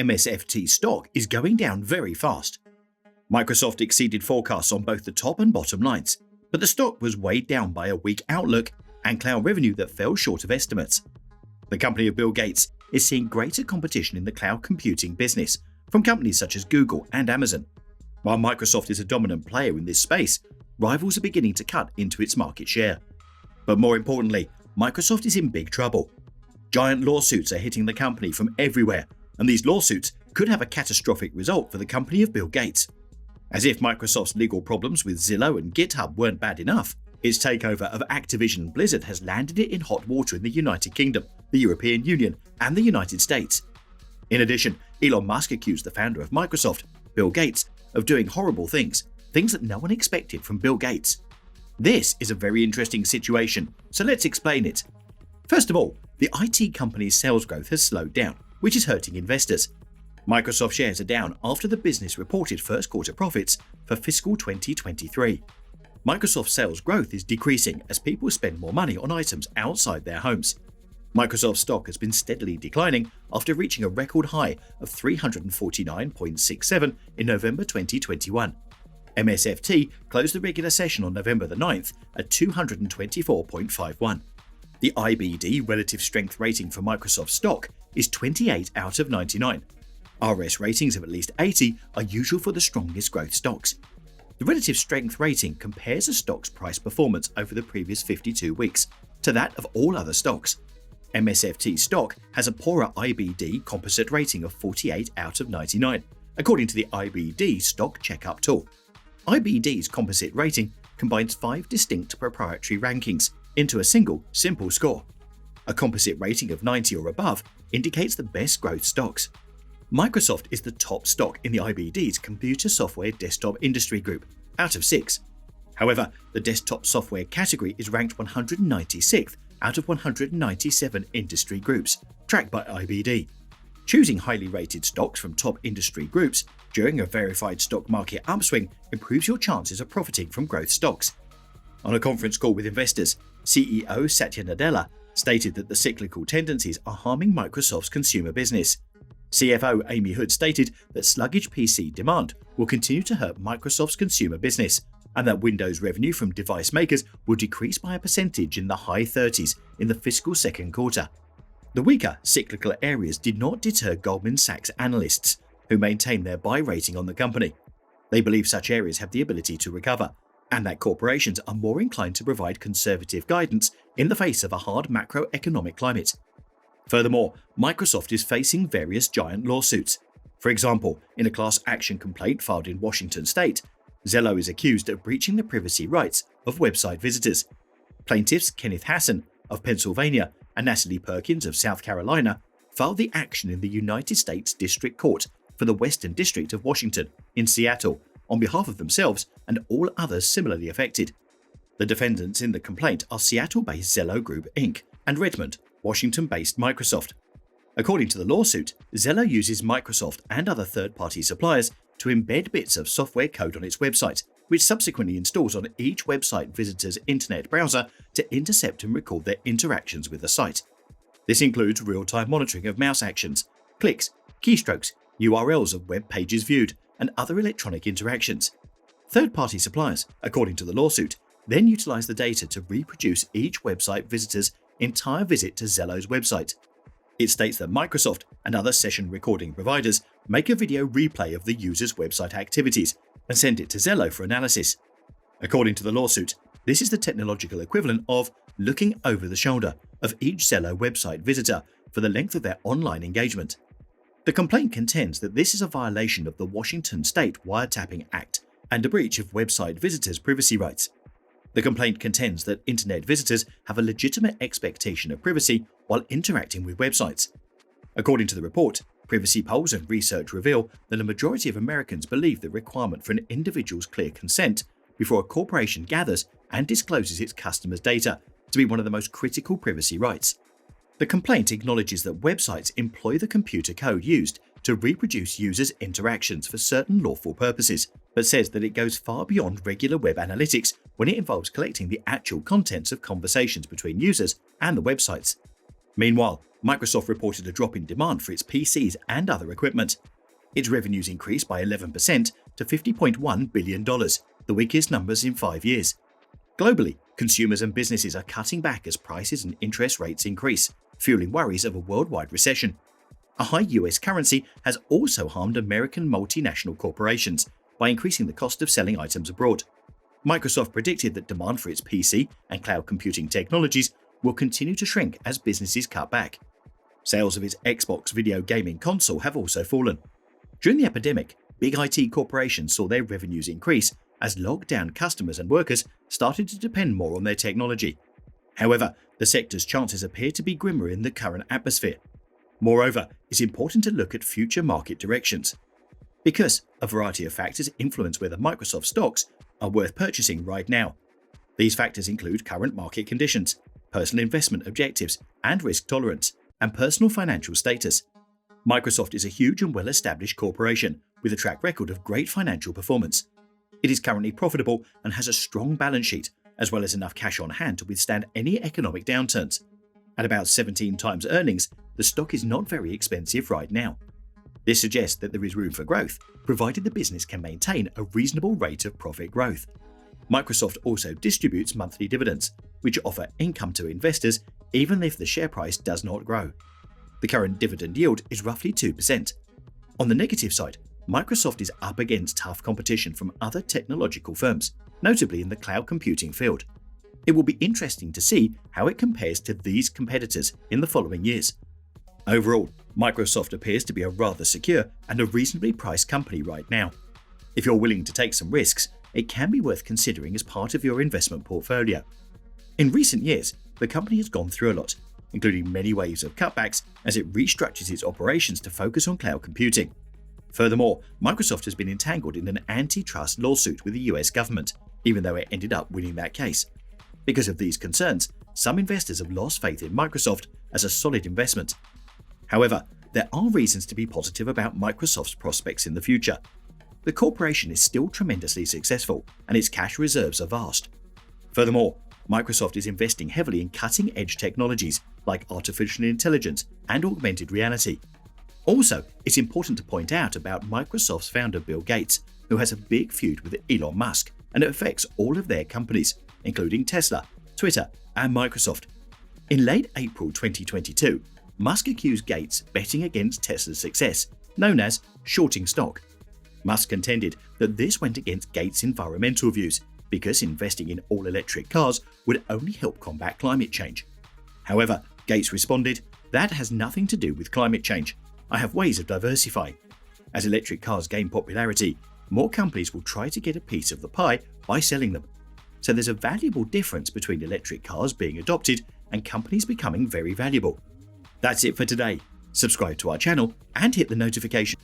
MSFT stock is going down very fast. Microsoft exceeded forecasts on both the top and bottom lines, but the stock was weighed down by a weak outlook and cloud revenue that fell short of estimates. The company of Bill Gates is seeing greater competition in the cloud computing business from companies such as Google and Amazon. While Microsoft is a dominant player in this space, rivals are beginning to cut into its market share. But more importantly, Microsoft is in big trouble. Giant lawsuits are hitting the company from everywhere, and these lawsuits could have a catastrophic result for the company of Bill Gates. As if Microsoft's legal problems with Zillow and GitHub weren't bad enough, its takeover of Activision Blizzard has landed it in hot water in the United Kingdom, the European Union, and the United States. In addition, Elon Musk accused the founder of Microsoft, Bill Gates, of doing horrible things that no one expected from Bill Gates. This is a very interesting situation, so let's explain it. First of all, the IT company's sales growth has slowed down, which is hurting investors. Microsoft shares are down after the business reported first quarter profits for fiscal 2023. Microsoft sales growth is decreasing as people spend more money on items outside their homes. Microsoft stock has been steadily declining after reaching a record high of 349.67 in November 2021. MSFT closed the regular session on November the 9th at 224.51. The IBD relative strength rating for Microsoft stock is 28 out of 99. RS ratings of at least 80 are usual for the strongest growth stocks. The relative strength rating compares a stock's price performance over the previous 52 weeks to that of all other stocks. MSFT stock has a poorer IBD composite rating of 48 out of 99, according to the IBD stock checkup tool. IBD's composite rating combines 5 distinct proprietary rankings into a single, simple score. A composite rating of 90 or above indicates the best growth stocks. Microsoft is the top stock in the IBD's computer software desktop industry group, out of 6. However, the desktop software category is ranked 196th out of 197 industry groups, tracked by IBD. Choosing highly rated stocks from top industry groups during a verified stock market upswing improves your chances of profiting from growth stocks. On a conference call with investors, CEO Satya Nadella stated that the cyclical tendencies are harming Microsoft's consumer business. CFO Amy Hood stated that sluggish PC demand will continue to hurt Microsoft's consumer business, and that Windows revenue from device makers will decrease by a percentage in the high 30s in the fiscal second quarter. The weaker cyclical areas did not deter Goldman Sachs analysts, who maintain their buy rating on the company. They believe such areas have the ability to recover, and that corporations are more inclined to provide conservative guidance in the face of a hard macroeconomic climate. Furthermore, Microsoft is facing various giant lawsuits. For example, in a class action complaint filed in Washington state, Zillow is accused of breaching the privacy rights of website visitors. Plaintiffs Kenneth Hassan of Pennsylvania and Natalie Perkins of South Carolina filed the action in the United States District Court for the Western District of Washington in Seattle on behalf of themselves and all others similarly affected. The defendants in the complaint are Seattle-based Zillow Group Inc. and Redmond, Washington-based Microsoft. According to the lawsuit, Zillow uses Microsoft and other third-party suppliers to embed bits of software code on its website, which subsequently installs on each website visitor's internet browser to intercept and record their interactions with the site. This includes real-time monitoring of mouse actions, clicks, keystrokes, URLs of web pages viewed, and other electronic interactions. Third-party suppliers, according to the lawsuit, then utilize the data to reproduce each website visitor's entire visit to Zillow's website. It states that Microsoft and other session recording providers make a video replay of the user's website activities and send it to Zillow for analysis. According to the lawsuit, this is the technological equivalent of looking over the shoulder of each Zillow website visitor for the length of their online engagement. The complaint contends that this is a violation of the Washington State Wiretapping Act and a breach of website visitors' privacy rights. The complaint contends that internet visitors have a legitimate expectation of privacy while interacting with websites. According to the report, privacy polls and research reveal that a majority of Americans believe the requirement for an individual's clear consent before a corporation gathers and discloses its customers' data to be one of the most critical privacy rights. The complaint acknowledges that websites employ the computer code used to reproduce users' interactions for certain lawful purposes, but says that it goes far beyond regular web analytics when it involves collecting the actual contents of conversations between users and the websites. Meanwhile, Microsoft reported a drop in demand for its PCs and other equipment. Its revenues increased by 11% to $50.1 billion, the weakest numbers in 5 years. Globally, consumers and businesses are cutting back as prices and interest rates increase, fueling worries of a worldwide recession. A high US currency has also harmed American multinational corporations by increasing the cost of selling items abroad. Microsoft predicted that demand for its PC and cloud computing technologies will continue to shrink as businesses cut back. Sales of its Xbox video gaming console have also fallen. During the epidemic, big IT corporations saw their revenues increase as locked-down customers and workers started to depend more on their technology. However, the sector's chances appear to be grimmer in the current atmosphere. Moreover, it's important to look at future market directions, because a variety of factors influence whether Microsoft stocks are worth purchasing right now. These factors include current market conditions, personal investment objectives and risk tolerance, and personal financial status. Microsoft is a huge and well-established corporation with a track record of great financial performance. It is currently profitable and has a strong balance sheet, as well as enough cash on hand to withstand any economic downturns. At about 17 times earnings, the stock is not very expensive right now. This suggests that there is room for growth, provided the business can maintain a reasonable rate of profit growth. Microsoft also distributes monthly dividends, which offer income to investors even if the share price does not grow. The current dividend yield is roughly 2%. On the negative side, Microsoft is up against tough competition from other technological firms, notably in the cloud computing field. It will be interesting to see how it compares to these competitors in the following years. Overall, Microsoft appears to be a rather secure and a reasonably priced company right now. If you're willing to take some risks, it can be worth considering as part of your investment portfolio. In recent years, the company has gone through a lot, including many waves of cutbacks as it restructures its operations to focus on cloud computing. Furthermore, Microsoft has been entangled in an antitrust lawsuit with the US government, even though it ended up winning that case. Because of these concerns, some investors have lost faith in Microsoft as a solid investment. However, there are reasons to be positive about Microsoft's prospects in the future. The corporation is still tremendously successful, and its cash reserves are vast. Furthermore, Microsoft is investing heavily in cutting-edge technologies like artificial intelligence and augmented reality. Also, it's important to point out about Microsoft's founder Bill Gates, who has a big feud with Elon Musk, and it affects all of their companies, including Tesla, Twitter, and Microsoft. In late April 2022, Musk accused Gates betting against Tesla's success, known as shorting stock. Musk contended that this went against Gates' environmental views, because investing in all-electric cars would only help combat climate change. However, Gates responded, "That has nothing to do with climate change. I have ways of diversifying. As electric cars gain popularity, more companies will try to get a piece of the pie by selling them. So there's a valuable difference between electric cars being adopted and companies becoming very valuable." That's it for today. Subscribe to our channel and hit the notification.